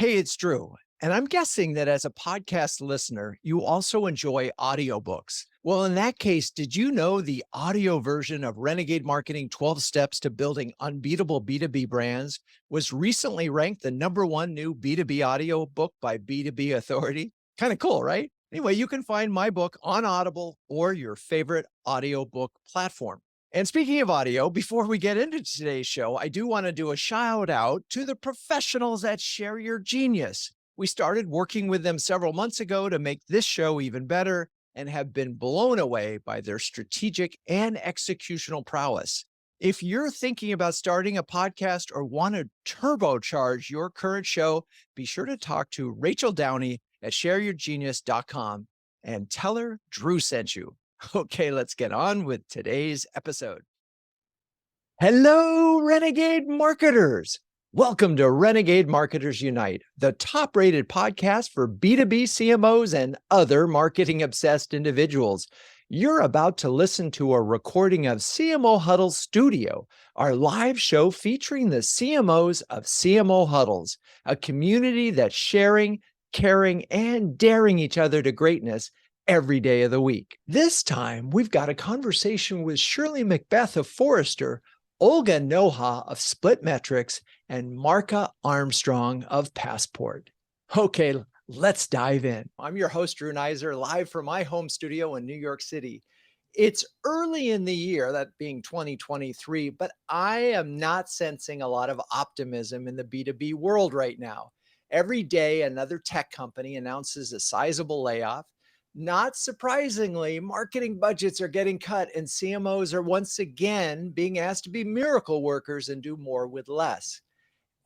Hey, it's Drew. And I'm guessing that as a podcast listener, you also enjoy audiobooks. Well, in that case, did you know the audio version of Renegade Marketing 12 Steps to Building Unbeatable B2B Brands was recently ranked the number one new B2B audio book by B2B Authority? Kind of cool, right? Anyway, you can find my book on Audible or your favorite audiobook platform. And speaking of audio, before we get into today's show, I do want to do a shout out to the professionals at Share Your Genius. We started working with them several months ago to make this show even better and have been blown away by their strategic and executional prowess. If you're thinking about starting a podcast or want to turbocharge your current show, be sure to talk to Rachel Downey at shareyourgenius.com and tell her Drew sent you. Okay, let's get on with today's episode. Hello, Renegade marketers. Welcome to Renegade Marketers Unite, the top rated podcast for B2B CMOs and other marketing obsessed individuals. You're about to listen to a recording of CMO Huddle Studio, our live show featuring the CMOs of CMO Huddles, a community that's sharing, caring, and daring each other to greatness every day of the week. This time, we've got a conversation with Shirley Macbeth of Forrester, Olga Noha of SplitMetrics, and Marca Armstrong of Passport. Okay, let's dive in. I'm your host, Drew Neiser, live from my home studio in New York City. It's early in the year, that being 2023, but I am not sensing a lot of optimism in the B2B world right now. Every day, another tech company announces a sizable layoff. Not surprisingly, marketing budgets are getting cut and CMOs are once again being asked to be miracle workers and do more with less.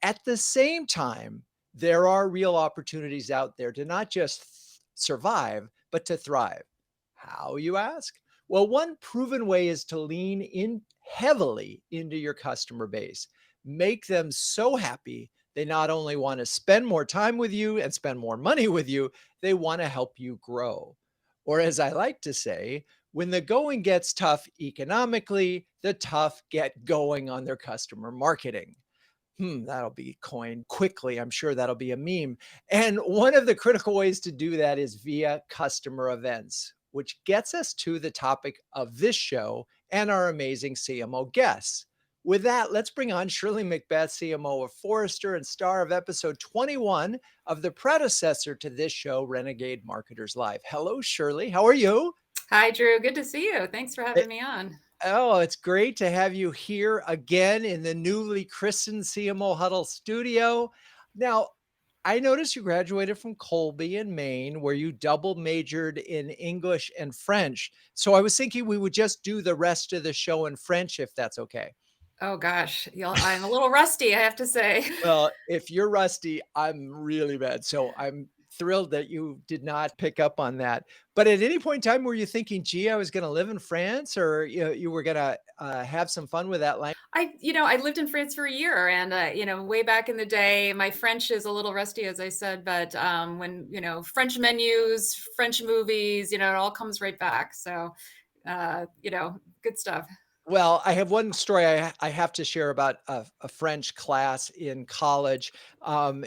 At the same time, there are real opportunities out there to not just survive, but to thrive. How, you ask? Well, one proven way is to lean in heavily into your customer base. Make them so happy they not only want to spend more time with you and spend more money with you, they want to help you grow. Or, as I like to say, when the going gets tough economically, the tough get going on their customer marketing. That'll be coined quickly. I'm sure that'll be a meme. And one of the critical ways to do that is via customer events, which gets us to the topic of this show and our amazing CMO guests. With that, let's bring on Shirley Macbeth, CMO of Forrester and star of episode 21 of the predecessor to this show, Renegade Marketers Live. Hello, Shirley. How are you? Hi, Drew. Good to see you. Thanks for having me on. Oh, it's great to have you here again in the newly christened CMO Huddle studio. Now, I noticed you graduated from Colby in Maine, where you double majored in English and French. So I was thinking we would just do the rest of the show in French, if that's okay. Oh gosh, I'm a little rusty, I have to say. Well, if you're rusty, I'm really bad. So I'm thrilled that you did not pick up on that. But at any point in time, were you thinking, gee, I was going to live in France, or you were going to have some fun with that language? I lived in France for a year, and way back in the day, my French is a little rusty, as I said, but when French menus, French movies, it all comes right back. So, good stuff. Well, I have one story I have to share about a French class in college.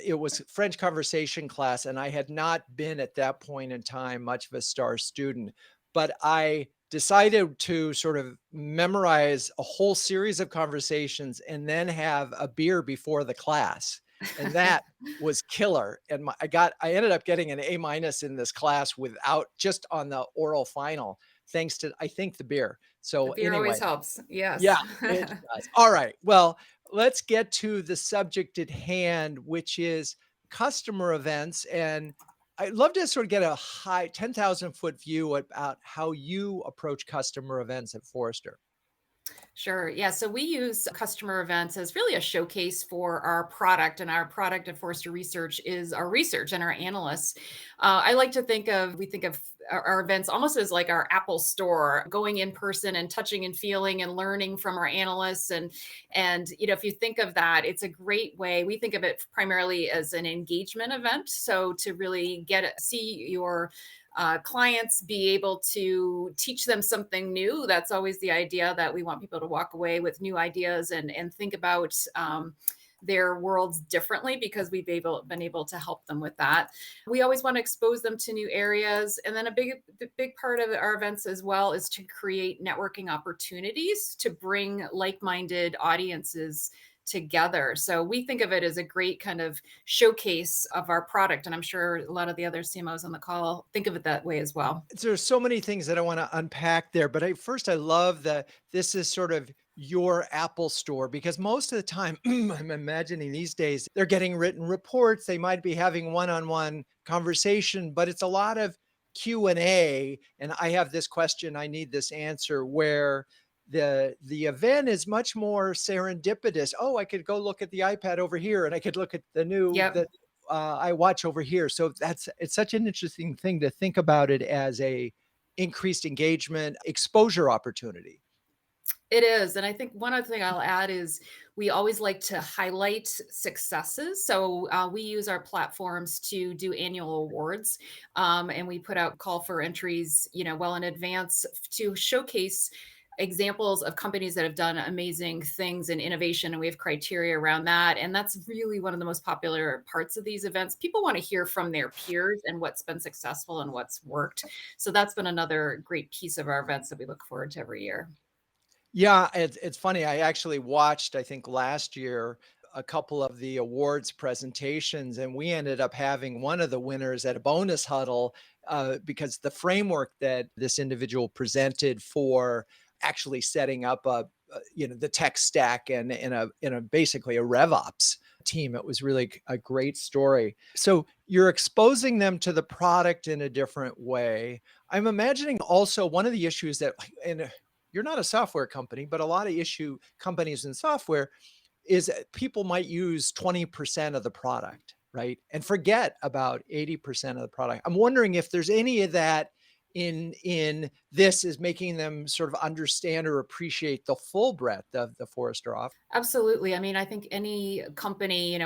It was French conversation class, and I had not been at that point in time much of a star student, but I decided to sort of memorize a whole series of conversations and then have a beer before the class. And that was killer. And I ended up getting an A minus in this class without just on the oral final, thanks to, I think, the beer. The So beer always anyway, helps. Yes. yeah, it does. All right. Well, let's get to the subject at hand, which is customer events. And I'd love to sort of get a high 10,000-foot view about how you approach customer events at Forrester. Sure. Yeah. So we use customer events as really a showcase for our product, and our product at Forrester Research is our research and our analysts. I like to we think of our events almost as like our Apple store, going in person and touching and feeling and learning from our analysts. And if you think of that, it's a great way. We think of it primarily as an engagement event. So to really see your clients, be able to teach them something new. That's always the idea, that we want people to walk away with new ideas and think about their worlds differently because been able to help them with that. We always want to expose them to new areas. And then big part of our events as well is to create networking opportunities to bring like-minded audiences together. So we think of it as a great kind of showcase of our product. And I'm sure a lot of the other CMOs on the call think of it that way as well. There's so many things that I want to unpack there, but I love that this is sort of your Apple store because most of the time I'm imagining these days they're getting written reports, they might be having one-on-one conversation, but it's a lot of Q&A and I have this question, I need this answer where the event is much more serendipitous. Oh, I could go look at the iPad over here and I could look at the new Yep. the I watch over here. So it's such an interesting thing to think about it as a increased engagement exposure opportunity. It is. And I think one other thing I'll add is we always like to highlight successes. So we use our platforms to do annual awards, and we put out call for entries, well in advance to showcase examples of companies that have done amazing things in innovation. And we have criteria around that. And that's really one of the most popular parts of these events. People want to hear from their peers and what's been successful and what's worked. So that's been another great piece of our events that we look forward to every year. Yeah, it's funny. I actually watched, I think last year, a couple of the awards presentations, and we ended up having one of the winners at a bonus huddle because the framework that this individual presented for actually setting up the tech stack and in a basically a RevOps team. It was really a great story. So you're exposing them to the product in a different way. I'm imagining also one of the issues that, and you're not a software company, but a lot of issue companies in software is that people might use 20% of the product, right? And forget about 80% of the product. I'm wondering if there's any of that in this is making them sort of understand or appreciate the full breadth of the Forrester offer. Absolutely. I mean, I think any company,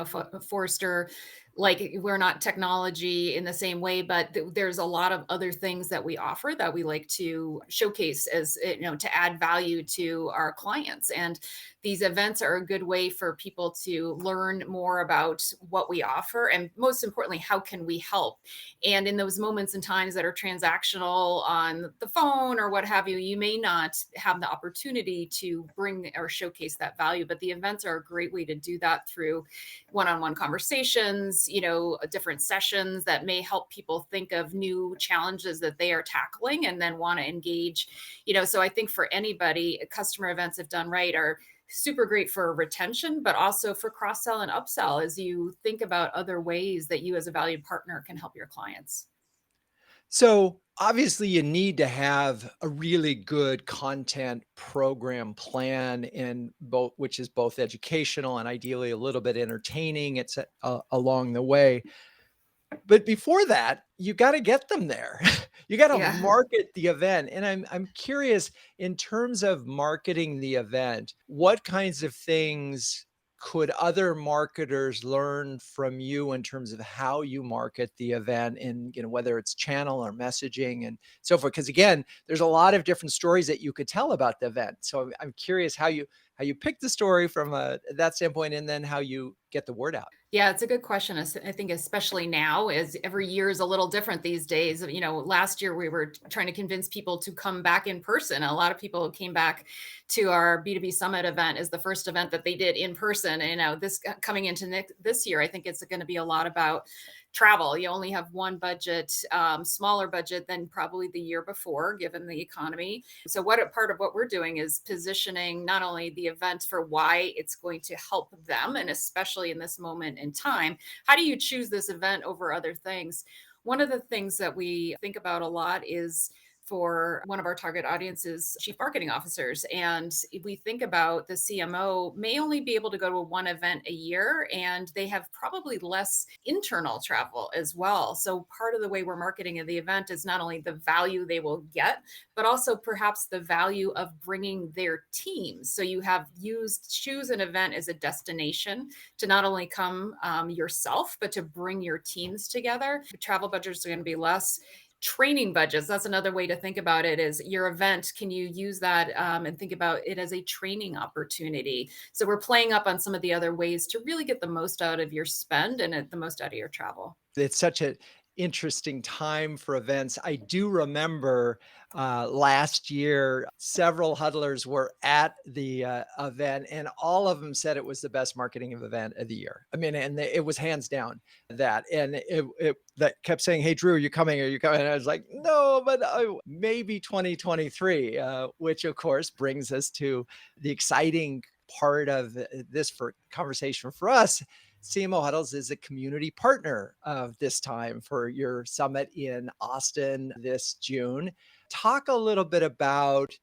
Forrester, like we're not technology in the same way, but there's a lot of other things that we offer that we like to showcase as, to add value to our clients. And these events are a good way for people to learn more about what we offer. And most importantly, how can we help? And in those moments and times that are transactional on the phone or what have you, you may not have the opportunity to bring or showcase that value. But the events are a great way to do that through one-on-one conversations, different sessions that may help people think of new challenges that they are tackling and then want to engage. So I think for anybody, customer events, if done right, are super great for retention, but also for cross sell and upsell as you think about other ways that you as a valued partner can help your clients. So obviously you need to have a really good content program plan in both, which is both educational and ideally a little bit entertaining. It's along the way. But before that, you gotta get them there. You gotta Yeah. market the event, and I'm curious, in terms of marketing the event, what kinds of things could other marketers learn from you in terms of how you market the event and, whether it's channel or messaging and so forth? Because again, there's a lot of different stories that you could tell about the event. So I'm curious how you pick the story from, that standpoint, and then how you get the word out. Yeah, it's a good question. I think especially now, as every year is a little different these days. Last year we were trying to convince people to come back in person. A lot of people came back to our B2B Summit event as the first event that they did in person. And this coming into this year, I think it's going to be a lot about travel. You only have one budget, smaller budget than probably the year before, given the economy. So part of what we're doing is positioning not only the event for why it's going to help them, and especially in this moment in time, how do you choose this event over other things? One of the things that we think about a lot is for one of our target audiences, chief marketing officers. And we think about the CMO may only be able to go to one event a year, and they have probably less internal travel as well. So part of the way we're marketing the event is not only the value they will get, but also perhaps the value of bringing their teams. So you have choose an event as a destination to not only come yourself, but to bring your teams together. Travel budgets are going to be less. training budgets. That's another way to think about it is your event. Can you use that and think about it as a training opportunity? So we're playing up on some of the other ways to really get the most out of your spend and the most out of your travel. It's such an interesting time for events. I do remember last year, several huddlers were at the event, and all of them said it was the best marketing event of the year. I mean, and it was hands down that. And it that kept saying, "Hey, Drew, are you coming? Are you coming?" And I was like, "No, but maybe 2023," which of course brings us to the exciting part of this for conversation for us. CMO Huddles is a community partner of this time for your summit in Austin this June. Talk a little bit about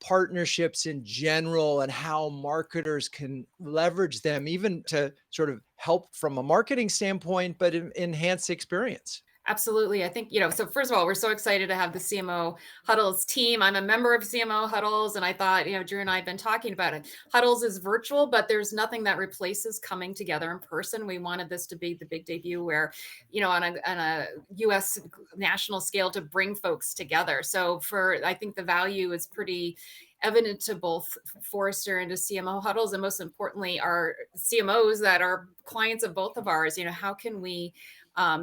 partnerships in general and how marketers can leverage them, even to sort of help from a marketing standpoint, but enhance the experience. Absolutely. I think, so first of all, we're so excited to have the CMO Huddles team. I'm a member of CMO Huddles, and I thought, Drew and I have been talking about it. Huddles is virtual, but there's nothing that replaces coming together in person. We wanted this to be the big debut where, on a US national scale to bring folks together. So I think the value is pretty evident to both Forrester and to CMO Huddles, and most importantly, our CMOs that are clients of both of ours. How can we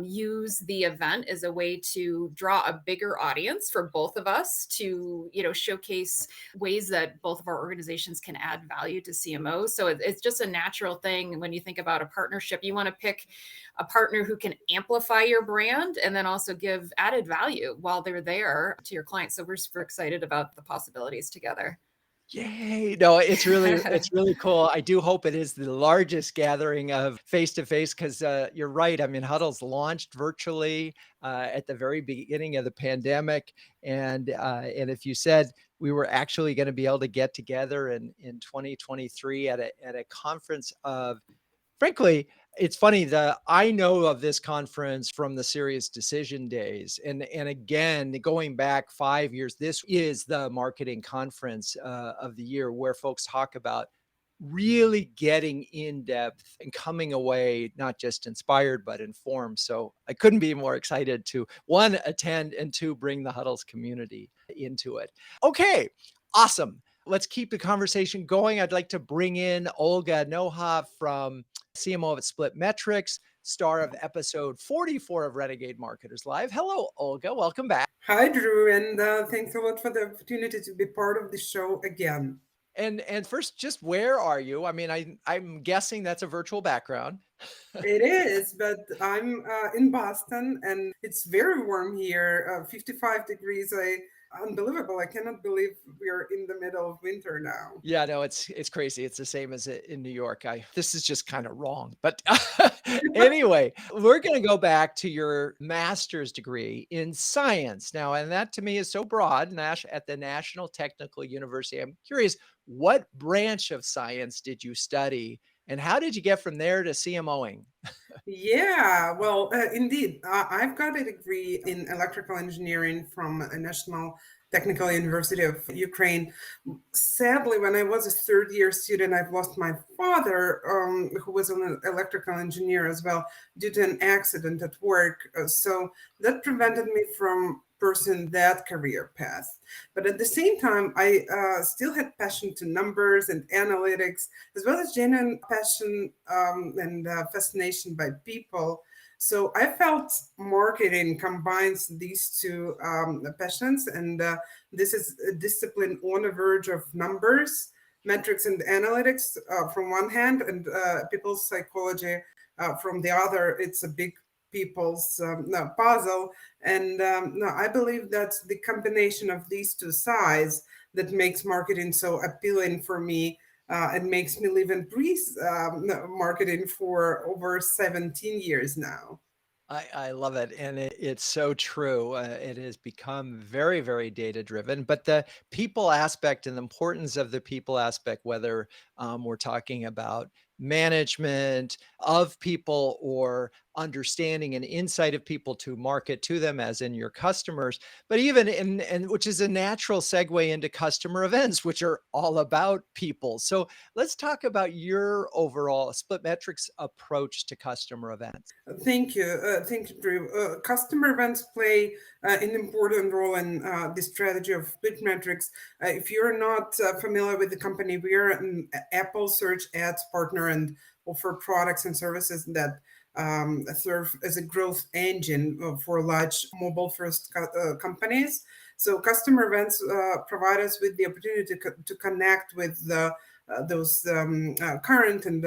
use the event as a way to draw a bigger audience for both of us to, showcase ways that both of our organizations can add value to CMOs. So it's just a natural thing when you think about a partnership. You want to pick a partner who can amplify your brand and then also give added value while they're there to your clients. So we're super excited about the possibilities together. Yay. No, it's really cool. I do hope it is the largest gathering of face-to-face because, you're right. I mean, Huddles launched virtually, at the very beginning of the pandemic, and if you said we were actually gonna be able to get together in 2023 at a conference of frankly, it's funny that I know of this conference from the Serious Decision days, and again, going back 5 years, this is the marketing conference, of the year where folks talk about really getting in depth and coming away not just inspired, but informed. So I couldn't be more excited to, 1, attend, and 2, bring the Huddles community into it. Okay, awesome. Let's keep the conversation going. I'd like to bring in Olga Noha from CMO of SplitMetrics, star of episode 44 of Renegade Marketers Live. Hello, Olga. Welcome back. Hi, Drew, and thanks a lot for the opportunity to be part of the show again. And first, just where are you? I mean, I'm guessing that's a virtual background. It is, but I'm in Boston, and it's very warm here, 55 degrees. Unbelievable. I cannot believe we're in the middle of winter now. Yeah, no, it's crazy. It's the same as in New York. This is just kind of wrong. But anyway, we're going to go back to your master's degree in science now, and that to me is so broad. At the National Technical University. I'm curious, what branch of science did you study, and how did you get from there to CMOing? Yeah, well, indeed. I've got a degree in electrical engineering from a National Technical University of Ukraine. Sadly, when I was a third year student, I've lost my father, who was an electrical engineer as well, due to an accident at work. So that prevented me from pursuing that career path. But at the same time, I still had passion to numbers and analytics, as well as genuine passion and fascination by people. So I felt marketing combines these two passions, and this is a discipline on the verge of numbers, metrics, and analytics from one hand, and people's psychology from the other. It's a big people's puzzle, and no, I believe that's the combination of these two sides that makes marketing so appealing for me and makes me live and breathe marketing for over 17 years now. I love it. And it's so true. It has become very, very data driven, but the people aspect and the importance of the people aspect, whether we're talking about management of people or understanding and insight of people to market to them, as in your customers, but even in, and which is a natural segue into customer events, which are all about people. So let's talk about your overall SplitMetrics approach to customer events. Thank you, Drew. Customer events play an important role in the strategy of SplitMetrics. If you're not familiar with the company, we are an Apple Search Ads partner and offer products and services that serve as a growth engine for large mobile-first companies. So customer events provide us with the opportunity to connect with those current and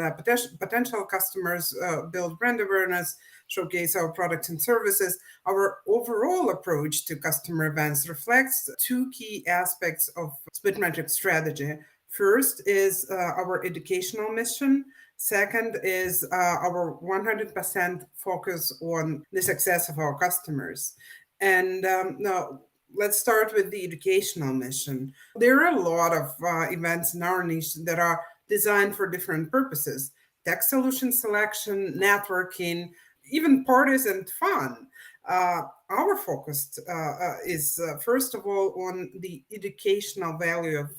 potential customers, build brand awareness, showcase our products and services. Our overall approach to customer events reflects two key aspects of SplitMetrics strategy. First is our educational mission. Second is our 100% focus on the success of our customers. And now, let's start with the educational mission. There are a lot of events in our niche that are designed for different purposes: tech solution selection, networking, even parties and fun. Our focus is, first of all, on the educational value of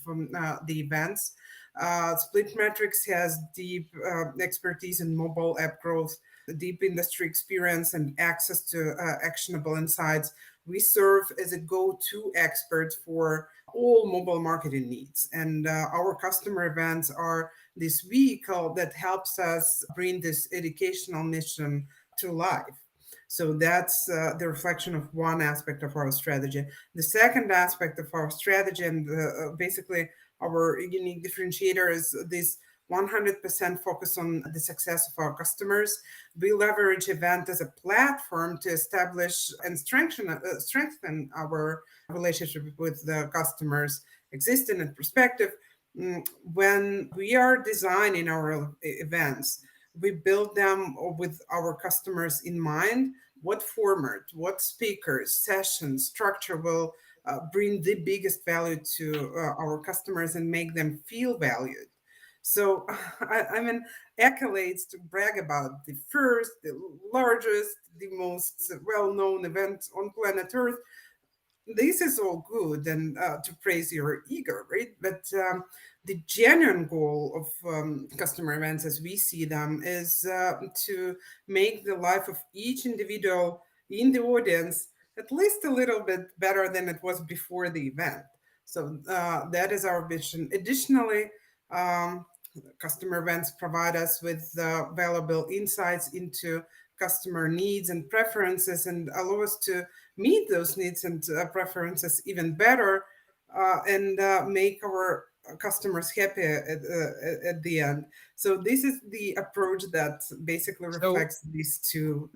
the events. SplitMetrics has deep expertise in mobile app growth, deep industry experience, and access to actionable insights. We serve as a go-to expert for all mobile marketing needs. And our customer events are this vehicle that helps us bring this educational mission to life. So that's the reflection of one aspect of our strategy. The second aspect of our strategy, and basically our unique differentiator, is this 100% focus on the success of our customers. We leverage event as a platform to establish and strengthen our relationship with the customers, existing and prospective. When we are designing our events, we build them with our customers in mind. What format, what speakers, sessions, structure will bring the biggest value to our customers and make them feel valued. So, I mean, accolades to brag about the first, the largest, the most well-known event on planet Earth. This is all good, and to praise your ego, right? But the genuine goal of customer events, as we see them, is to make the life of each individual in the audience at least a little bit better than it was before the event. So that is our vision. Additionally, customer events provide us with valuable insights into customer needs and preferences, and allow us to meet those needs and preferences even better, and make our customers happy at the end. So this is the approach that basically So reflects these two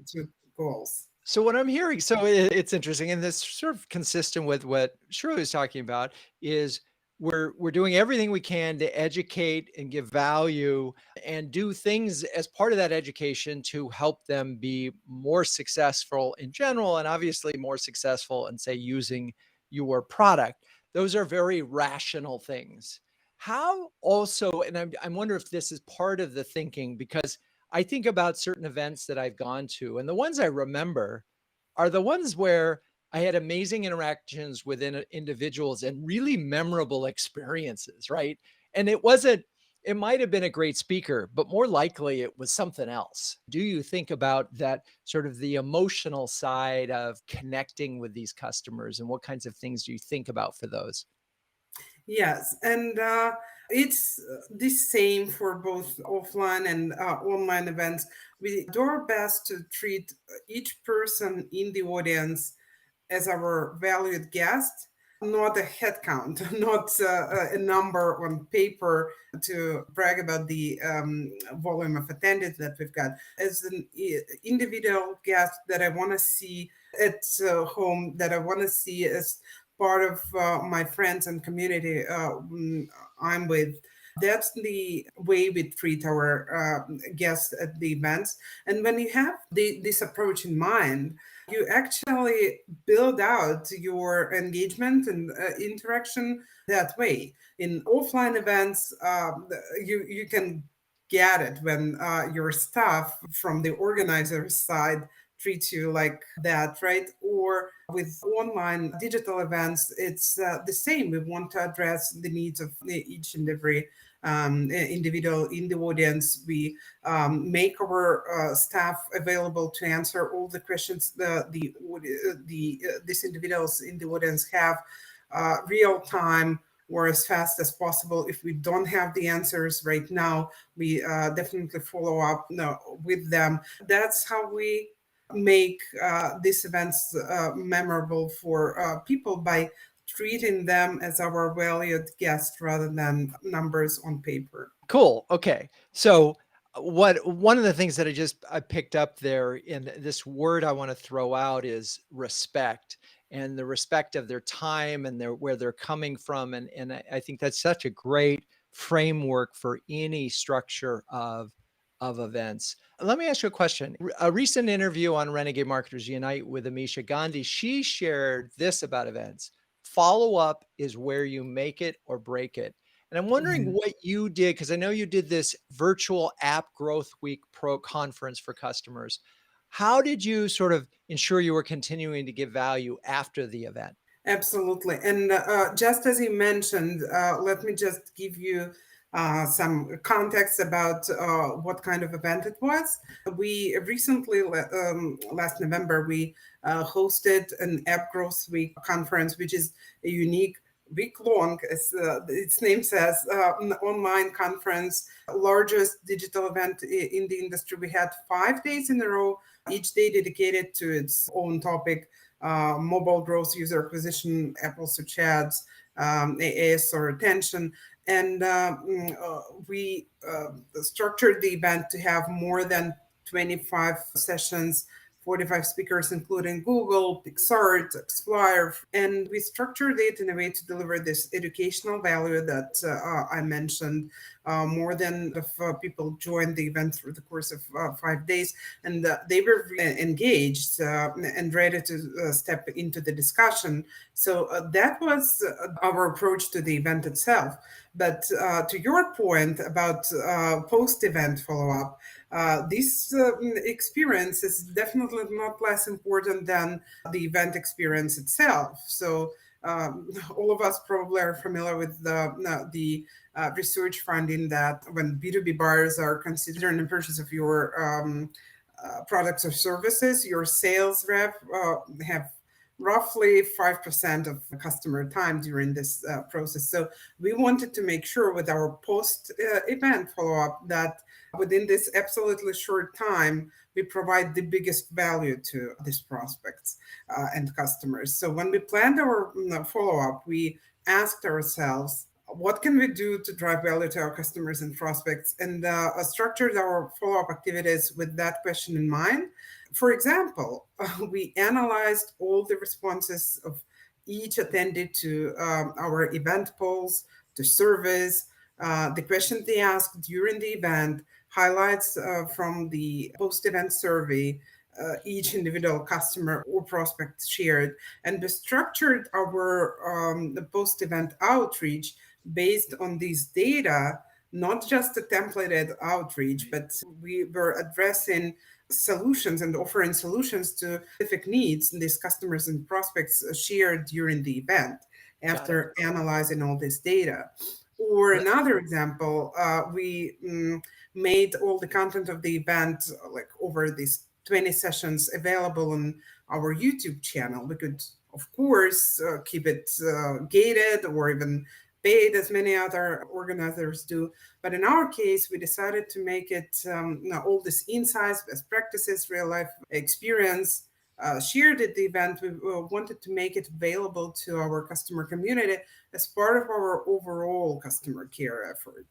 goals. So what I'm hearing, so it's interesting, and this sort of consistent with what Shirley was talking about, is we're doing everything we can to educate and give value and do things as part of that education to help them be more successful in general, and obviously more successful in, say, using your product. Those are very rational things. How also, and I'm wondering if this is part of the thinking, because I think about certain events that I've gone to, and the ones I remember are the ones where I had amazing interactions with individuals and really memorable experiences, right? And it might have been a great speaker, but more likely it was something else. Do you think about that, sort of the emotional side of connecting with these customers, and what kinds of things do you think about for those? Yes, and it's the same for both offline and online events. We do our best to treat each person in the audience as our valued guest, not a head count, not a number on paper to brag about the volume of attendees that we've got. As an individual guest that I want to see at home, that I want to see as part of my friends and community I'm with. That's the way we treat our guests at the events. And when you have this approach in mind, you actually build out your engagement and interaction that way. In offline events, you can get it when your staff from the organizer's side treats you like that, right? Or with online digital events, it's the same. We want to address the needs of each and every individual in the audience. We make our staff available to answer all the questions these individuals in the audience have real time or as fast as possible. If we don't have the answers right now, we definitely follow up with them. That's how we make these events memorable for people by treating them as our valued guests rather than numbers on paper. Cool. Okay. So one of the things that I picked up there in this word I want to throw out is respect, and the respect of their time and where they're coming from. And I think that's such a great framework for any structure of events. Let me ask you a question. A recent interview on Renegade Marketers Unite with Amisha Gandhi, she shared this about events. Follow up is where you make it or break it. And I'm wondering Yeah. what you did, because I know you did this virtual app growth week pro conference for customers. How did you sort of ensure you were continuing to give value after the event? Absolutely. And just as you mentioned, let me just give you some context about what kind of event it was. We recently, last November, we hosted an App Growth Week conference, which is a unique week-long, as its name says, an online conference, largest digital event in the industry. We had 5 days in a row, each day dedicated to its own topic. Mobile growth, user acquisition, Apple search ads, AS or retention. And we structured the event to have more than 25 sessions, 45 speakers, including Google, Pixar, Explore. And we structured it in a way to deliver this educational value that I mentioned. More than people joined the event through the course of 5 days, and they were engaged and ready to step into the discussion. So that was our approach to the event itself. But to your point about post-event follow-up, this experience is definitely not less important than the event experience itself. So all of us probably are familiar with the research finding that when B2B buyers are considering the purchase of your products or services, your sales rep have roughly 5% of customer time during this process. So we wanted to make sure with our post-event follow-up that within this absolutely short time, we provide the biggest value to these prospects and customers. So when we planned our follow-up, we asked ourselves, what can we do to drive value to our customers and prospects? And structured our follow-up activities with that question in mind. For example, we analyzed all the responses of each attendee to our event polls, to surveys, the questions they asked during the event, highlights from the post-event survey, each individual customer or prospect shared, and we structured our the post-event outreach based on these data, not just a templated outreach, but we were addressing solutions and offering solutions to specific needs these customers and prospects shared during the event after analyzing all this data. Or another example, we made all the content of the event, like over these 20 sessions, available on our YouTube channel. We could, of course, keep it gated or even paid, as many other organizers do. But in our case, we decided to make it all these insights, best practices, real life experience shared at the event. We wanted to make it available to our customer community as part of our overall customer care effort.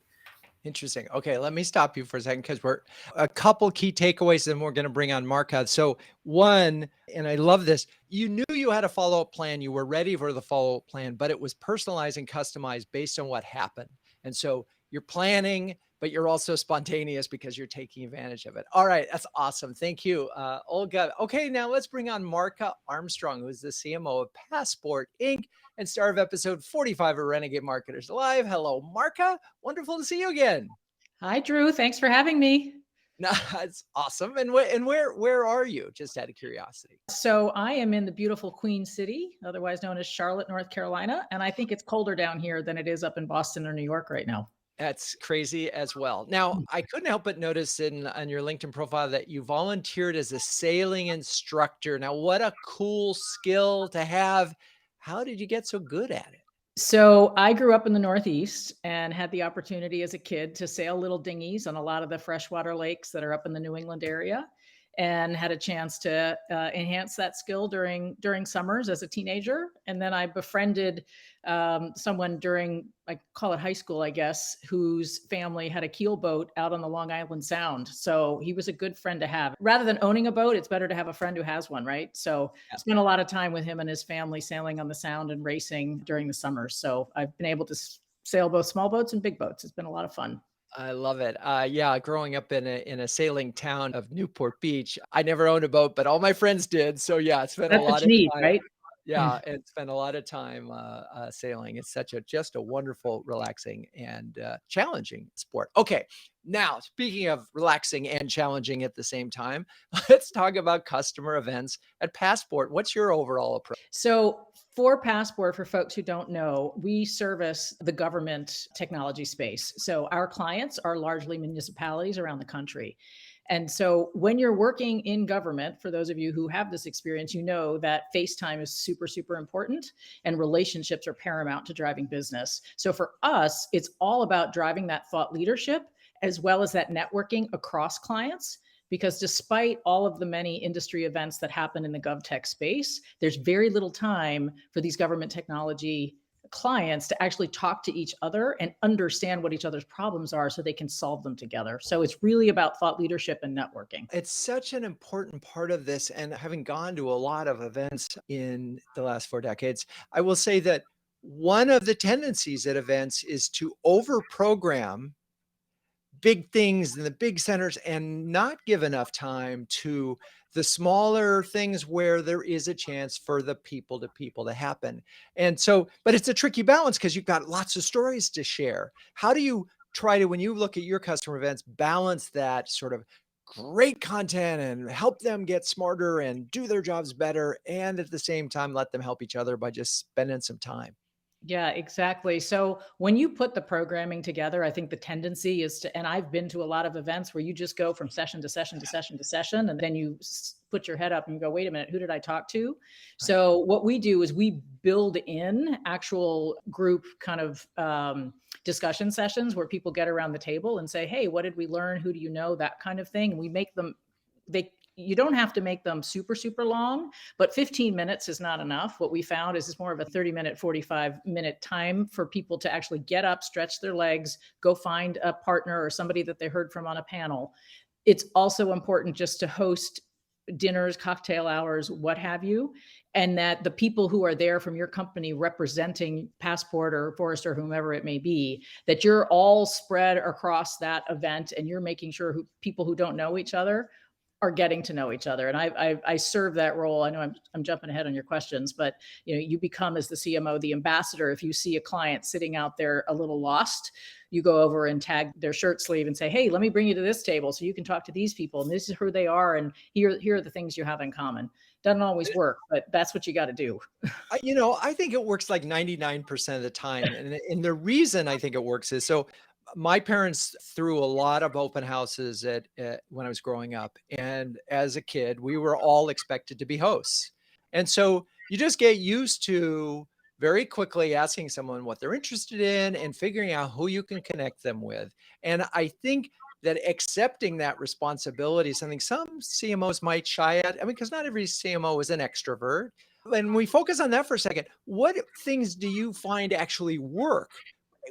Interesting. Okay, let me stop you for a second, because we're a couple key takeaways, then we're going to bring on Marca. So one, and I love this, you knew you had a follow-up plan, you were ready for the follow-up plan, but it was personalized and customized based on what happened. And so you're planning, but you're also spontaneous because you're taking advantage of it. All right, that's awesome. Thank you, Olga. Okay, now let's bring on Marca Armstrong, who's the CMO of Passport, Inc., and star of episode 45 of Renegade Marketers Live. Hello, Marca. Wonderful to see you again. Hi, Drew. Thanks for having me. No, that's awesome. And where are you? Just out of curiosity. So I am in the beautiful Queen City, otherwise known as Charlotte, North Carolina. And I think it's colder down here than it is up in Boston or New York right now. That's crazy as well. Now, I couldn't help but notice on your LinkedIn profile that you volunteered as a sailing instructor. Now, what a cool skill to have. How did you get so good at it? So I grew up in the Northeast and had the opportunity as a kid to sail little dinghies on a lot of the freshwater lakes that are up in the New England area, and had a chance to enhance that skill during summers as a teenager. And then I befriended someone during, I call it high school, I guess, whose family had a keel boat out on the Long Island Sound. So he was a good friend to have. Rather than owning a boat, it's better to have a friend who has one, right? So spent a lot of time with him and his family sailing on the Sound and racing during the summers. So I've been able to sail both small boats and big boats. It's been a lot of fun. I love it. Yeah, growing up in a sailing town of Newport Beach, I never owned a boat, but all my friends did. So yeah, it's been a That's what lot you of need, time. right? Yeah, and spent a lot of time sailing. It's just a wonderful, relaxing, and challenging sport. Okay, now speaking of relaxing and challenging at the same time, let's talk about customer events at Passport. What's your overall approach? So for Passport, for folks who don't know, we service the government technology space. So our clients are largely municipalities around the country. And so when you're working in government, for those of you who have this experience, you know that FaceTime is super, super important and relationships are paramount to driving business. So for us, it's all about driving that thought leadership as well as that networking across clients. Because despite all of the many industry events that happen in the GovTech space, there's very little time for these government technology clients to actually talk to each other and understand what each other's problems are so they can solve them together. So it's really about thought leadership and networking. It's such an important part of this. And having gone to a lot of events in the last 4 decades, I will say that one of the tendencies at events is to over program big things in the big centers and not give enough time to the smaller things where there is a chance for the people to happen. And so, but it's a tricky balance because you've got lots of stories to share. How do you try to, when you look at your customer events, balance that sort of great content and help them get smarter and do their jobs better, and at the same time let them help each other by just spending some time? Yeah, exactly. So when you put the programming together, I think the tendency is to, and I've been to a lot of events where you just go from session to session to session to session, and then you put your head up and you go, wait a minute, who did I talk to? So what we do is we build in actual group kind of discussion sessions where people get around the table and say, hey, what did we learn? Who do you know? That kind of thing. And we make them, you don't have to make them super, super long, but 15 minutes is not enough. What we found is it's more of a 30-minute, 45-minute time for people to actually get up, stretch their legs, go find a partner or somebody that they heard from on a panel. It's also important just to host dinners, cocktail hours, what have you, and that the people who are there from your company representing Passport or Forrester, whomever it may be, that you're all spread across that event and you're making sure people who don't know each other are getting to know each other. And I serve that role. I know I'm jumping ahead on your questions, but you become, as the CMO, the ambassador. If you see a client sitting out there a little lost, you go over and tag their shirt sleeve and say, hey, let me bring you to this table so you can talk to these people. And this is who they are. And here are the things you have in common. Doesn't always work, but that's what you got to do. I think it works like 99% of the time. And the reason I think it works is, so my parents threw a lot of open houses when I was growing up. And as a kid, we were all expected to be hosts. And so you just get used to very quickly asking someone what they're interested in and figuring out who you can connect them with. And I think that accepting that responsibility is something some CMOs might shy at. I mean, because not every CMO is an extrovert. And we focus on that for a second. What things do you find actually work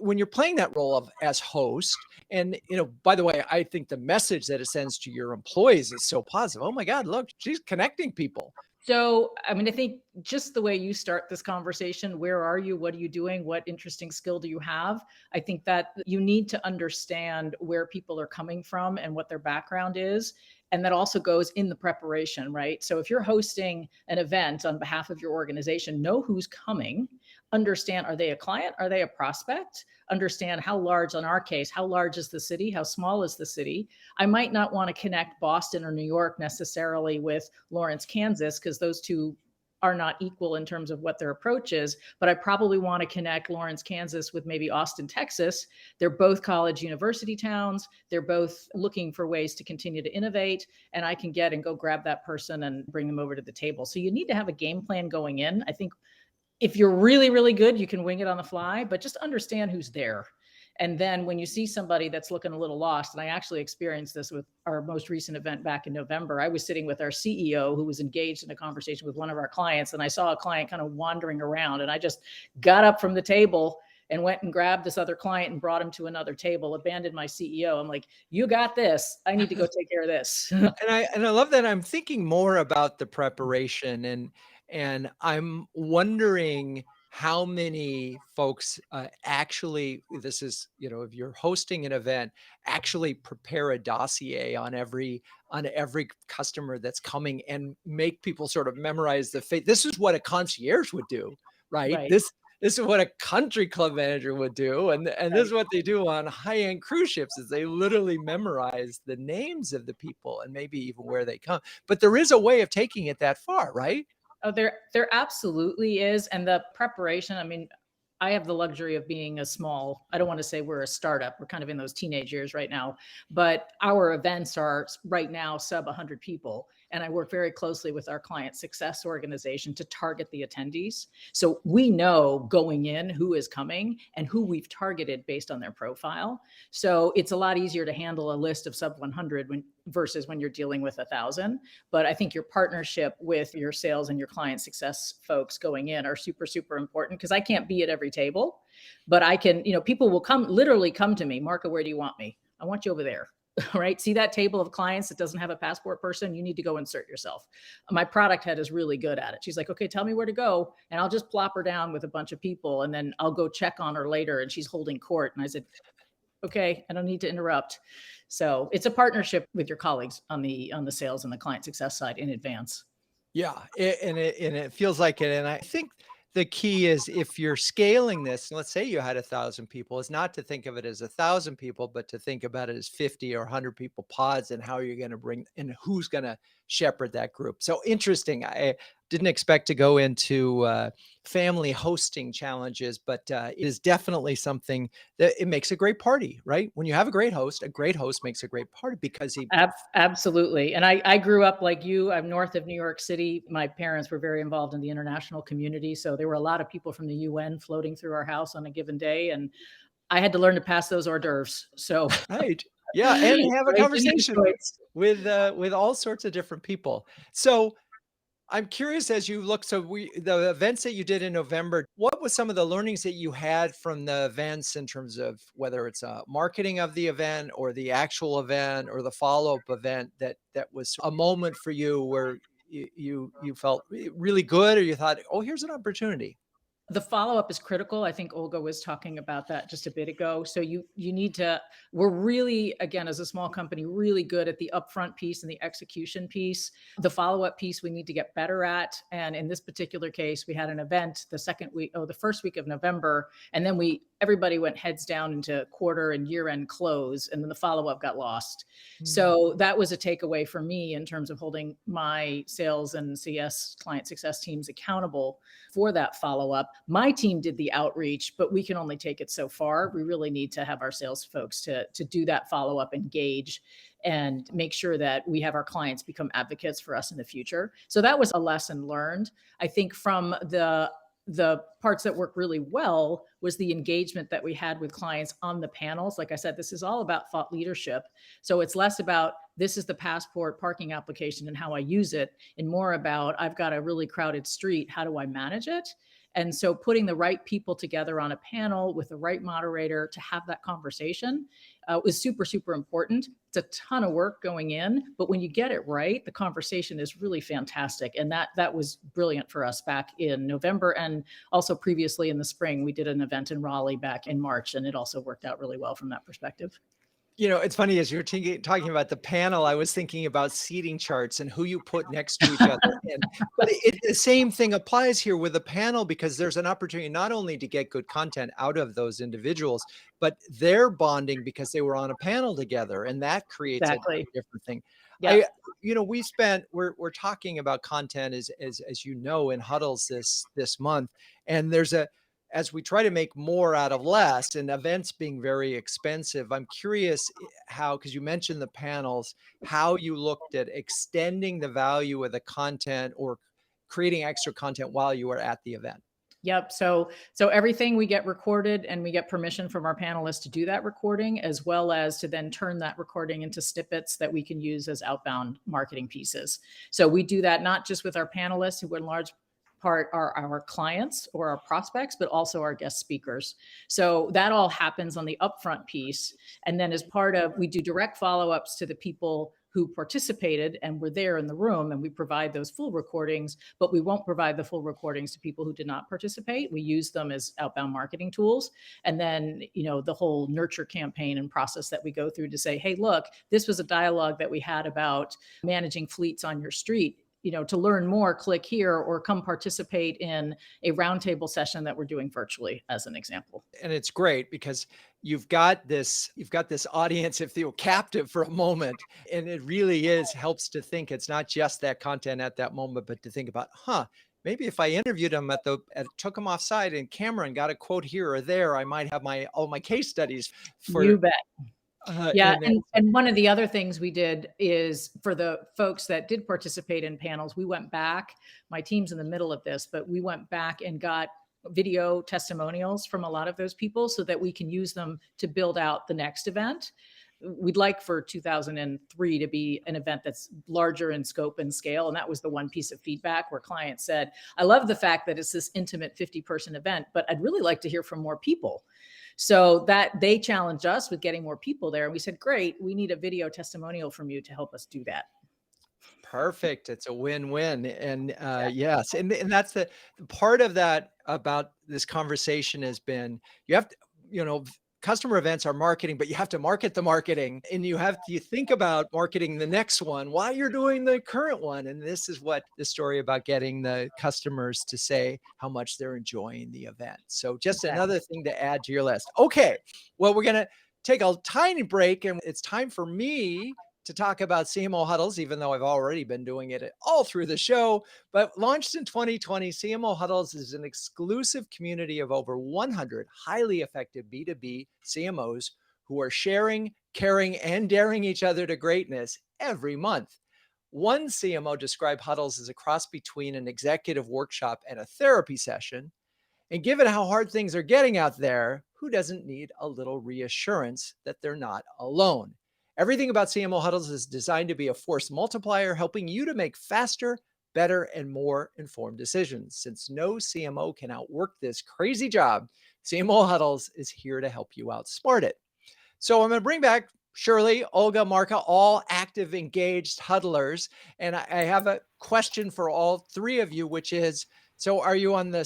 when you're playing that role as host? And, by the way, I think the message that it sends to your employees is so positive. Oh my God, look, she's connecting people. So, I mean, I think just the way you start this conversation, where are you? What are you doing? What interesting skill do you have? I think that you need to understand where people are coming from and what their background is. And that also goes in the preparation, right? So if you're hosting an event on behalf of your organization, know who's coming, understand, are they a client? Are they a prospect? Understand how large, in our case, how large is the city? How small is the city? I might not want to connect Boston or New York necessarily with Lawrence, Kansas, because those two are not equal in terms of what their approach is, but I probably want to connect Lawrence, Kansas with maybe Austin, Texas. They're both college university towns. They're both looking for ways to continue to innovate, and I can get and go grab that person and bring them over to the table. So you need to have a game plan going in. I think if you're really, really good, you can wing it on the fly, but just understand who's there. And then when you see somebody that's looking a little lost, and I actually experienced this with our most recent event back in November, I was sitting with our CEO who was engaged in a conversation with one of our clients, and I saw a client kind of wandering around, and I just got up from the table and went and grabbed this other client and brought him to another table, abandoned my CEO. I'm like, you got this. I need to go take care of this. And I love that. I'm thinking more about the preparation, and I'm wondering how many folks actually, this is, if you're hosting an event, actually prepare a dossier on every customer that's coming and make people sort of memorize the face. This is what a concierge would do, right? Right. This is what a country club manager would do. And this Right. is what they do on high-end cruise ships, is they literally memorize the names of the people and maybe even where they come. But there is a way of taking it that far, right? Oh, there absolutely is. And the preparation, I mean, I have the luxury of being I don't want to say we're a startup. We're kind of in those teenage years right now, but our events are right now sub 100 people. And I work very closely with our client success organization to target the attendees. So we know going in who is coming and who we've targeted based on their profile. So it's a lot easier to handle a list of sub 100 versus when you're dealing with 1,000. But I think your partnership with your sales and your client success folks going in are super, super important, because I can't be at every table, but I can, people will literally come to me, Marca, where do you want me? I want you over there. Right? See that table of clients that doesn't have a passport person? You need to go insert yourself. My product head is really good at it. She's like, okay, tell me where to go. And I'll just plop her down with a bunch of people, and then I'll go check on her later, and she's holding court. And I said, okay, I don't need to interrupt. So it's a partnership with your colleagues on the sales and the client success side in advance. Yeah, and it feels like it. And I think the key is, if you're scaling this, and let's say you had 1,000 people, is not to think of it as 1,000 people, but to think about it as 50 or 100 people pods, and how you're going to bring and who's going to shepherd that group. So interesting. I didn't expect to go into family hosting challenges, but it is definitely something that it makes a great party, right? When you have a great host makes a great party, because he Absolutely. And I grew up like you. I'm north of New York City. My parents were very involved in the international community. So there were a lot of people from the UN floating through our house on a given day. And I had to learn to pass those hors d'oeuvres. So right. Yeah, and have a right, conversation with all sorts of different people. So I'm curious, as you look, so the events that you did in November, what was some of the learnings that you had from the events, in terms of whether it's marketing of the event or the actual event or the follow-up event, that was a moment for you where you felt really good, or you thought, oh, here's an opportunity? the follow-up is critical. I think Olga was talking about that just a bit ago. So you need to, we're really, again, as a small company, really good at the upfront piece and the execution piece. The follow-up piece we need to get better at. And in this particular case, we had an event the first week of November, and then everybody went heads down into quarter and year-end close, and then the follow-up got lost. So that was a takeaway for me in terms of holding my sales and CS client success teams accountable for that follow-up. My team did the outreach, but we can only take it so far. We really need to have our sales folks to do that follow-up, engage, and make sure that we have our clients become advocates for us in the future. So that was a lesson learned. I think from the parts that work really well was the engagement that we had with clients on the panels. Like I said, this is all about thought leadership. So it's less about this is the passport parking application and how I use it, and more about I've got a really crowded street. How do I manage it? And so putting the right people together on a panel with the right moderator to have that conversation was super, super important. It's a ton of work going in, but when you get it right, the conversation is really fantastic. And that was brilliant for us back in November. And also previously in the spring, we did an event in Raleigh back in March, and it also worked out really well from that perspective. It's funny, as you're talking about the panel, I was thinking about seating charts and who you put next to each other. But the same thing applies here with the panel, because there's an opportunity not only to get good content out of those individuals, but they're bonding because they were on a panel together, and that creates a different thing. Yeah. We're talking about content as you know, in huddles this month, and as we try to make more out of less and events being very expensive, I'm curious how, because you mentioned the panels, how you looked at extending the value of the content or creating extra content while you were at the event. Yep. So everything we get recorded, and we get permission from our panelists to do that recording, as well as to then turn that recording into snippets that we can use as outbound marketing pieces. So we do that not just with our panelists, who in large part are our clients or our prospects, but also our guest speakers. So that all happens on the upfront piece. And then as part of, we do direct follow-ups to the people who participated and were there in the room, and we provide those full recordings, but we won't provide the full recordings to people who did not participate. We use them as outbound marketing tools. And then, the whole nurture campaign and process that we go through to say, hey, look, this was a dialogue that we had about managing fleets on your street. To learn more, click here, or come participate in a roundtable session that we're doing virtually, as an example. And it's great because you've got this audience, if you're captive for a moment, and it really helps to think it's not just that content at that moment, but to think about, maybe if I interviewed them took them offside in camera and got a quote here or there, I might have all my case studies for. You bet. Yeah. And one of the other things we did is, for the folks that did participate in panels, we went back, my team's in the middle of this, but we went back and got video testimonials from a lot of those people so that we can use them to build out the next event. We'd like for 2003 to be an event that's larger in scope and scale. And that was the one piece of feedback where clients said, I love the fact that it's this intimate 50-person event, but I'd really like to hear from more people. So that they challenged us with getting more people there. And we said, great, we need a video testimonial from you to help us do that. Perfect. It's a win-win. And yes, and that's the part of that about this conversation has been, you have to, customer events are marketing, but you have to market the marketing, and you think about marketing the next one while you're doing the current one. And this is what the story about getting the customers to say how much they're enjoying the event. So just another thing to add to your list. Okay. Well, we're going to take a tiny break, and it's time for me to talk about CMO Huddles, even though I've already been doing it all through the show. But launched in 2020, CMO Huddles is an exclusive community of over 100 highly effective B2B CMOs who are sharing, caring, and daring each other to greatness every month. One CMO described Huddles as a cross between an executive workshop and a therapy session. And given how hard things are getting out there, who doesn't need a little reassurance that they're not alone? Everything about CMO Huddles is designed to be a force multiplier, helping you to make faster, better, and more informed decisions. Since no CMO can outwork this crazy job, CMO Huddles is here to help you outsmart it. So I'm going to bring back Shirley, Olga, Marca, all active, engaged huddlers. And I have a question for all three of you, which is, so are you on the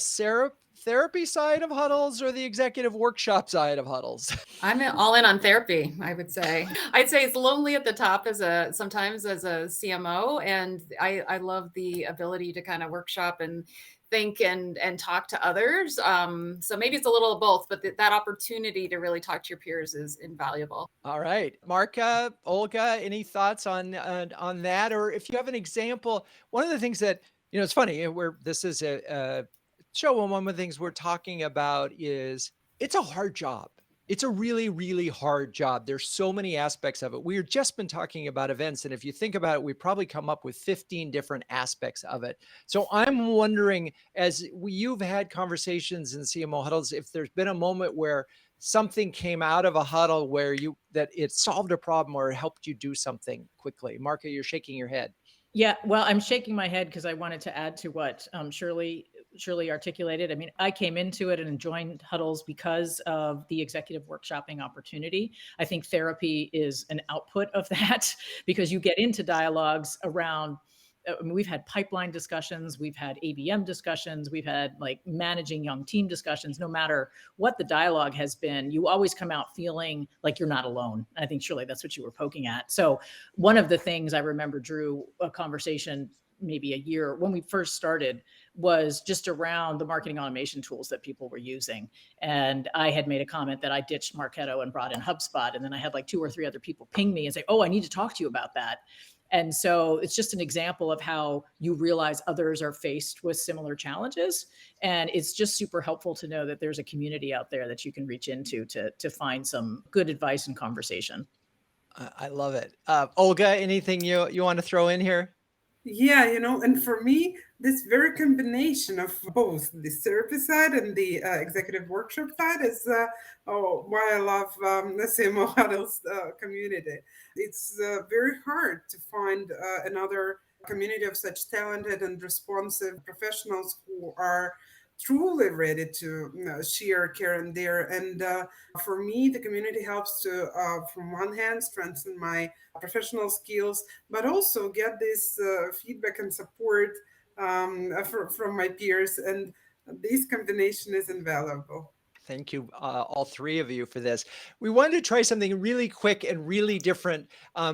therapy side of Huddles or the executive workshop side of Huddles? I'm all in on therapy, I would say. I'd say it's lonely at the top sometimes as a CMO. And I love the ability to kind of workshop and think and talk to others. So maybe it's a little of both, but that opportunity to really talk to your peers is invaluable. All right. Marca, Olga, any thoughts on that? Or if you have an example, one of the things that, it's funny, this is a show, and one of the things we're talking about is it's a hard job. It's a really, really hard job. There's so many aspects of it. We've just been talking about events. And if you think about it, we probably come up with 15 different aspects of it. So I'm wondering, as you've had conversations in CMO Huddles, if there's been a moment where something came out of a huddle where that it solved a problem or helped you do something quickly. Marca, you're shaking your head. Yeah, well, I'm shaking my head because I wanted to add to what Shirley Shirley articulated. I mean, I came into it and joined huddles because of the executive workshopping opportunity. I think therapy is an output of that because you get into dialogues around. I mean, we've had pipeline discussions, we've had ABM discussions, we've had like managing young team discussions. No matter what the dialogue has been, you always come out feeling like you're not alone. I think, Shirley, that's what you were poking at. So one of the things I remember, Drew, a conversation maybe a year when we first started was just around the marketing automation tools that people were using. And I had made a comment that I ditched Marketo and brought in HubSpot. And then I had like 2 or 3 other people ping me and say, oh, I need to talk to you about that. And so it's just an example of how you realize others are faced with similar challenges. And it's just super helpful to know that there's a community out there that you can reach into to find some good advice and conversation. I love it. Olga, anything you want to throw in here? Yeah, and for me, this very combination of both the therapy side and the executive workshop side is why I love the CMO Huddles community. It's very hard to find another community of such talented and responsive professionals who are truly ready to share here and there. And for me, the community helps to, from one hand, strengthen my professional skills, but also get this feedback and support from my peers. And this combination is invaluable. Thank you, all 3 of you, for this. We wanted to try something really quick and really different.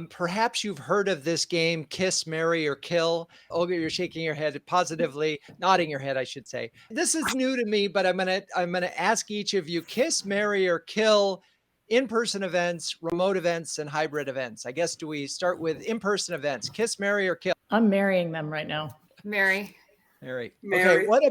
Perhaps you've heard of this game, Kiss, Marry, or Kill. Olga, you're shaking your head positively, nodding your head, I should say. This is new to me, but I'm gonna ask each of you: Kiss, Marry, or Kill in-person events, remote events, and hybrid events. I guess, do we start with in-person events? Kiss, Marry, or Kill? I'm marrying them right now. Mary. Marry. Okay. Mary. What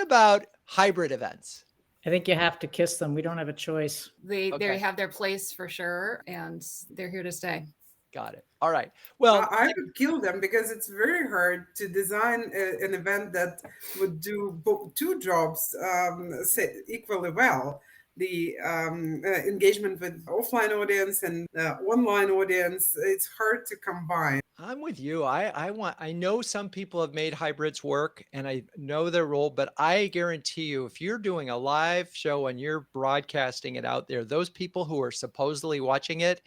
about hybrid events? I think you have to kiss them. We don't have a choice. They Okay. have their place for sure, and they're here to stay. Got it. All right. Well, I would kill them because it's very hard to design an event that would do 2 jobs equally well. The engagement with offline audience and online audience, it's hard to combine. I'm with you. I know some people have made hybrids work and I know their role, but I guarantee you, if you're doing a live show and you're broadcasting it out there, those people who are supposedly watching it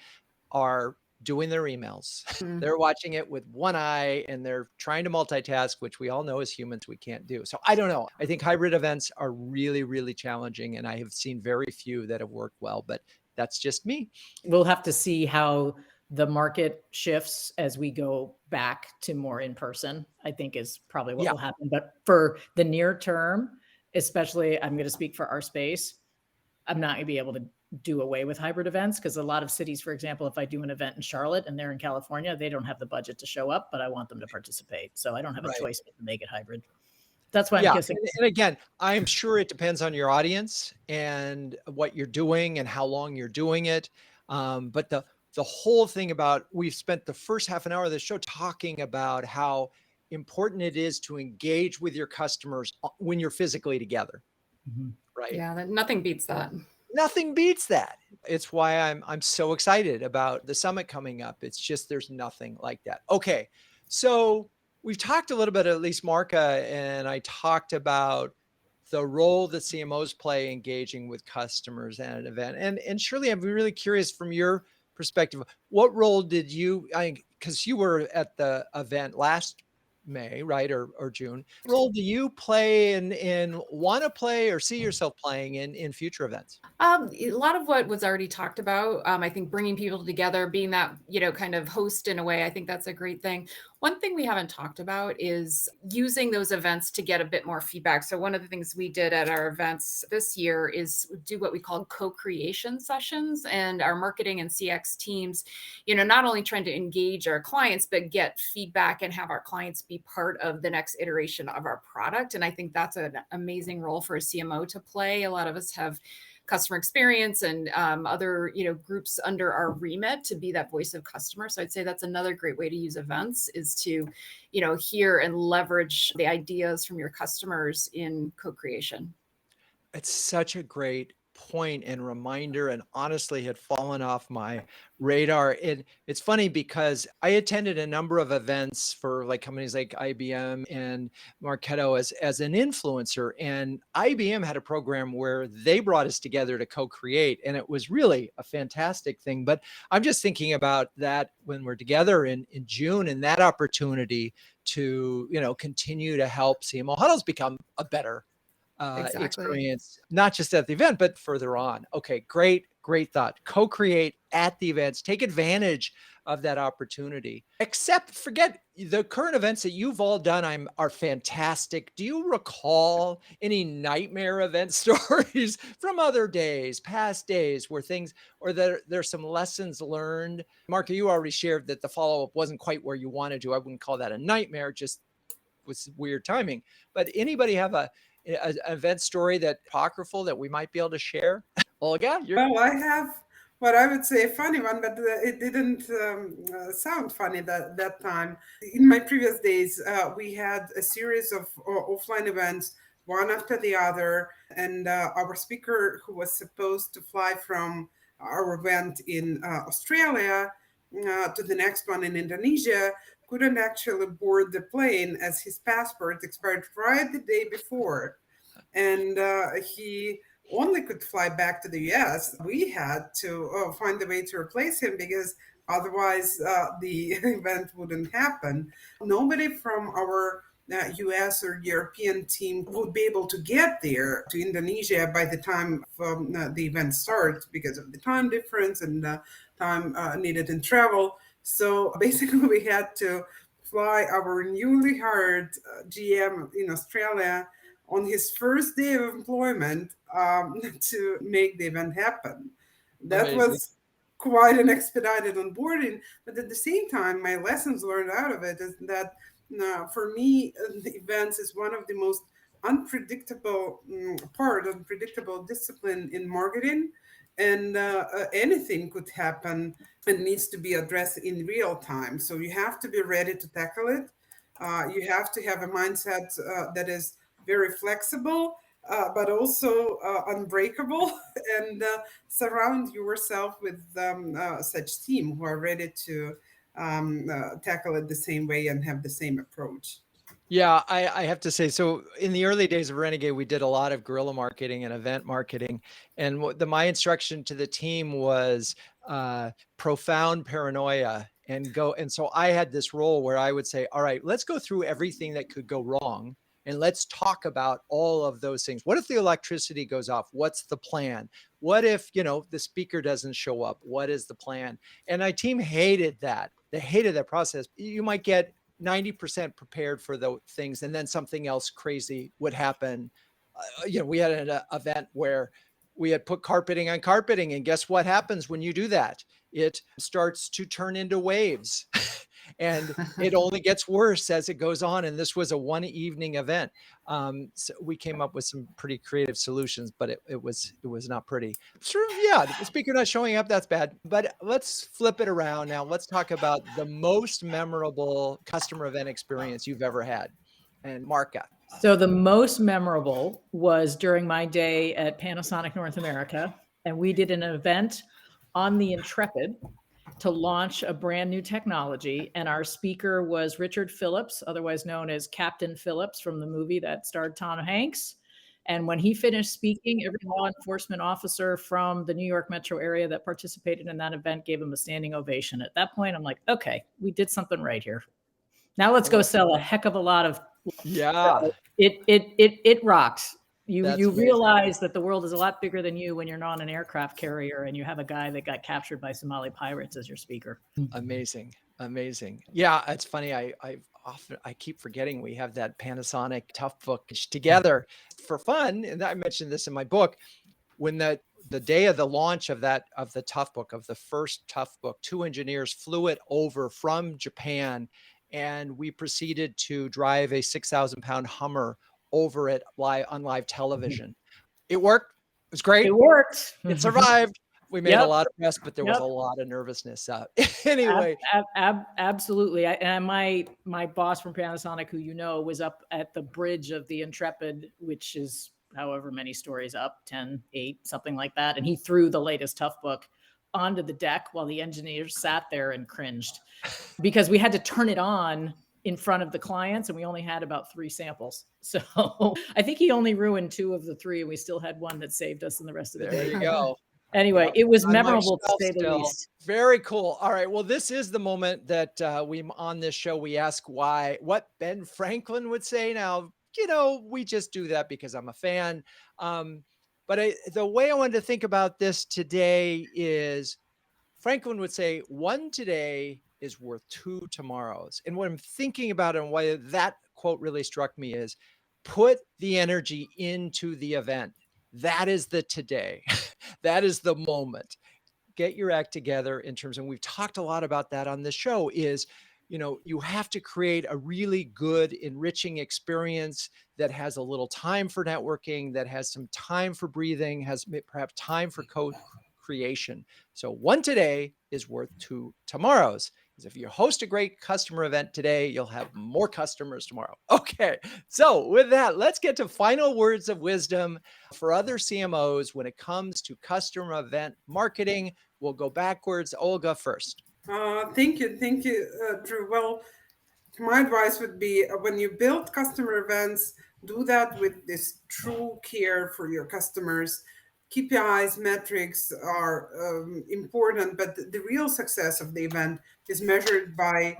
are doing their emails. Mm. They're watching it with one eye and they're trying to multitask, which we all know as humans we can't do. So I don't know. I think hybrid events are really, really challenging, and I have seen very few that have worked well, but that's just me. We'll have to see how the market shifts as we go back to more in person, I think is probably what will happen. But for the near term, especially, I'm going to speak for our space, I'm not going to be able to do away with hybrid events because a lot of cities, for example, if I do an event in Charlotte and they're in California, they don't have the budget to show up, but I want them to participate. So I don't have a choice but to make it hybrid. That's why I'm kissing. And again, I'm sure it depends on your audience and what you're doing and how long you're doing it. But the whole thing about, we've spent the first half an hour of the show talking about how important it is to engage with your customers when you're physically together. Mm-hmm. Right. Yeah, nothing beats that. Nothing beats that. It's why I'm so excited about the summit coming up. It's just, there's nothing like that. Okay. So we've talked a little bit, at least Marca and I talked about the role that CMOs play engaging with customers at an event. And Shirley, I'm really curious from your perspective, what role did you, because you were at the event last May, right? Or June. What role do you play in want to play or see yourself playing in future events? A lot of what was already talked about. I think bringing people together, being that, kind of host in a way, I think that's a great thing. One thing we haven't talked about is using those events to get a bit more feedback. So one of the things we did at our events this year is do what we call co-creation sessions, and our marketing and CX teams, not only trying to engage our clients, but get feedback and have our clients be part of the next iteration of our product. And I think that's an amazing role for a CMO to play. A lot of us have customer experience and other groups under our remit to be that voice of customer. So I'd say that's another great way to use events, is to hear and leverage the ideas from your customers in co-creation. It's such a great point and reminder, and honestly had fallen off my radar. It's funny because I attended a number of events for like companies like IBM and Marketo as an influencer, and IBM had a program where they brought us together to co-create, and it was really a fantastic thing. But I'm just thinking about that when we're together in June, and that opportunity to, continue to help CMO huddles become a better Exactly. experience, not just at the event, but further on. Okay, great thought. Co-create at the events, take advantage of that opportunity. Except forget the current events that you've all done are fantastic. Do you recall any nightmare event stories from other days, past days, where things, or there's some lessons learned? Marca, you already shared that the follow-up wasn't quite where you wanted to. I wouldn't call that a nightmare, just was weird timing. But anybody have an event story that apocryphal that we might be able to share? Olga, Well, I have what I would say a funny one, but it didn't sound funny that time. In my previous days, we had a series of offline events, one after the other, and our speaker, who was supposed to fly from our event in Australia to the next one in Indonesia, couldn't actually board the plane as his passport expired right the day before. And he only could fly back to the US. We had to find a way to replace him because otherwise the event wouldn't happen. Nobody from our US or European team would be able to get there to Indonesia by the time the event starts because of the time difference and time needed in travel. So basically, we had to fly our newly hired GM in Australia on his first day of employment to make the event happen. That amazing. was quite an expedited onboarding, but at the same time, my lessons learned out of it is that for me, the events is one of the most unpredictable unpredictable discipline in marketing, and anything could happen and needs to be addressed in real time. So you have to be ready to tackle it. You have to have a mindset that is very flexible, but also unbreakable, and surround yourself with such team who are ready to tackle it the same way and have the same approach. Yeah, I have to say, so in the early days of Renegade, we did a lot of guerrilla marketing and event marketing. And my instruction to the team was profound paranoia and go. And so I had this role where I would say, all right, let's go through everything that could go wrong. And let's talk about all of those things. What if the electricity goes off? What's the plan? What if, the speaker doesn't show up? What is the plan? And my team hated that. They hated that process. You might get 90% prepared for the things, and then something else crazy would happen. We had an event where we had put carpeting on carpeting, and guess what happens when you do that? It starts to turn into waves. And it only gets worse as it goes on. And this was a one evening event. So we came up with some pretty creative solutions, but it was not pretty. Sure, yeah, the speaker not showing up, that's bad. But let's flip it around now. Let's talk about the most memorable customer event experience you've ever had. And Marca. So the most memorable was during my day at Panasonic North America, and we did an event on the Intrepid to launch a brand new technology. And our speaker was Richard Phillips, otherwise known as Captain Phillips from the movie that starred Tom Hanks. And when he finished speaking, every law enforcement officer from the New York metro area that participated in that event gave him a standing ovation. At that point, I'm like, okay, we did something right here. Now let's go sell a heck of a lot of. Yeah. It rocks. You That's realize that the world is a lot bigger than you when you're not an aircraft carrier and you have a guy that got captured by Somali pirates as your speaker. Amazing. Yeah, it's funny. I keep forgetting we have that Panasonic Tough Book together for fun. And I mentioned this in my book. When the day of the launch of the Tough Book, of the first Tough Book, 2 engineers flew it over from Japan, and we proceeded to drive a 6,000-pound Hummer over it on live television. It worked. It was great. It worked. It survived. We made a lot of press, but there was Yep. a lot of nervousness. Anyway. Absolutely. And my boss from Panasonic, who was up at the bridge of the Intrepid, which is, however many stories up, 10, 8, something like that. And he threw the latest Tough book onto the deck while the engineers sat there and cringed because we had to turn it on in front of the clients and we only had about 3 samples. So I think he only ruined 2 of the 3 and we still had one that saved us in the rest of the day. There you go. Anyway, Yep. it was On my memorable to shelf say the still. least. Very cool. All right. Well, this is the moment that we on this show, we ask what Ben Franklin would say. Now, we just do that because I'm a fan. But the way I wanted to think about this today is Franklin would say, 1 today is worth 2 tomorrows. And what I'm thinking about and why that quote really struck me is put the energy into the event. That is the today. That is the moment. Get your act together in terms, and we've talked a lot about that on this show, is, you have to create a really good, enriching experience that has a little time for networking, that has some time for breathing, has perhaps time for co-creation. So 1 today is worth 2 tomorrows. Because if you host a great customer event today, you'll have more customers tomorrow. Okay. So with that, let's get to final words of wisdom for other CMOs when it comes to customer event marketing. We'll go backwards. Olga first. Thank you, Drew. Well, my advice would be when you build customer events, do that with this true care for your customers. KPIs, metrics are important, but the real success of the event is measured by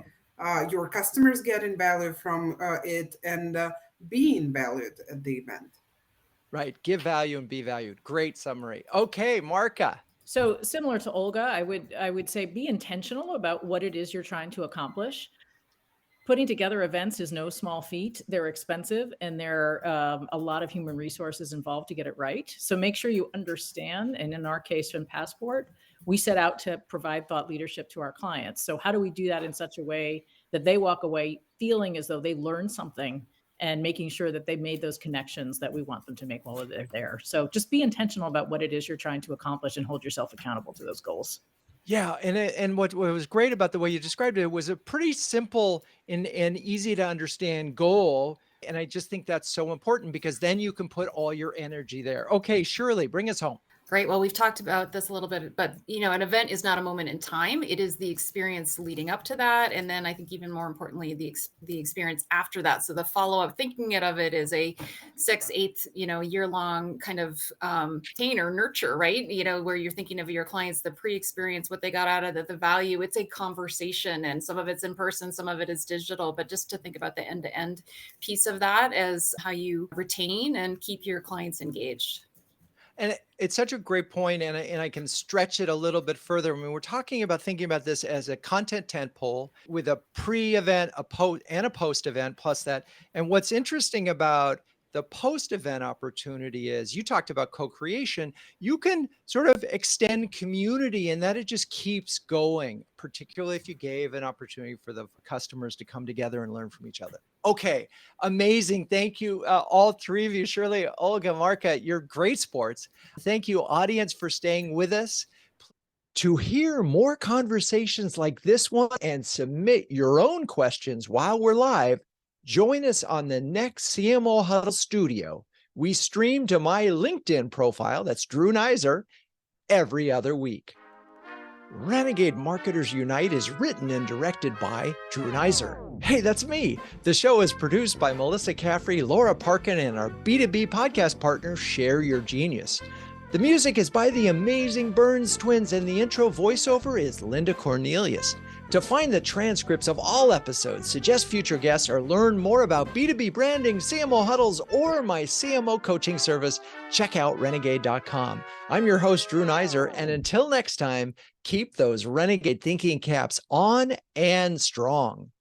your customers getting value from it and being valued at the event. Right. Give value and be valued. Great summary. Okay, Marca. So similar to Olga, I would say be intentional about what it is you're trying to accomplish. Putting together events is no small feat. They're expensive and there are a lot of human resources involved to get it right. So make sure you understand. And in our case, in Passport, we set out to provide thought leadership to our clients. So how do we do that in such a way that they walk away feeling as though they learned something and making sure that they made those connections that we want them to make while they're there. So just be intentional about what it is you're trying to accomplish and hold yourself accountable to those goals. Yeah. And what was great about the way you described it was a pretty simple and easy to understand goal. And I just think that's so important because then you can put all your energy there. Okay, Shirley, bring us home. Great. Well, we've talked about this a little bit, but an event is not a moment in time. It is the experience leading up to that, and then I think even more importantly, the experience after that. So the follow-up, thinking of it as a 6-8 year-long kind of pain or nurture, right? Where you're thinking of your clients, the pre-experience, what they got out of it, the value. It's a conversation, and some of it's in person, some of it is digital. But just to think about the end-to-end piece of that as how you retain and keep your clients engaged. And it's such a great point, and I can stretch it a little bit further. I mean, we're talking about thinking about this as a content tentpole with a pre-event, a post, and a post-event plus that. And what's interesting about the post-event opportunity is you talked about co-creation. You can sort of extend community and that it just keeps going, particularly if you gave an opportunity for the customers to come together and learn from each other. Okay, amazing. Thank you, all 3 of you, Shirley, Olga, Marca, you're great sports. Thank you, audience, for staying with us. To hear more conversations like this one and submit your own questions while we're live, join us on the next CMO Huddle Studio. We stream to my LinkedIn profile, that's Drew Neiser, every other week. Renegade Marketers Unite is written and directed by Drew Neiser. Hey, that's me. The show is produced by Melissa Caffrey, Laura Parkin, and our B2B podcast partner, Share Your Genius. The music is by the amazing Burns Twins, and the intro voiceover is Linda Cornelius. To find the transcripts of all episodes, suggest future guests, or learn more about B2B branding, CMO huddles, or my CMO coaching service, check out renegade.com. I'm your host, Drew Neiser, and until next time, keep those Renegade thinking caps on and strong.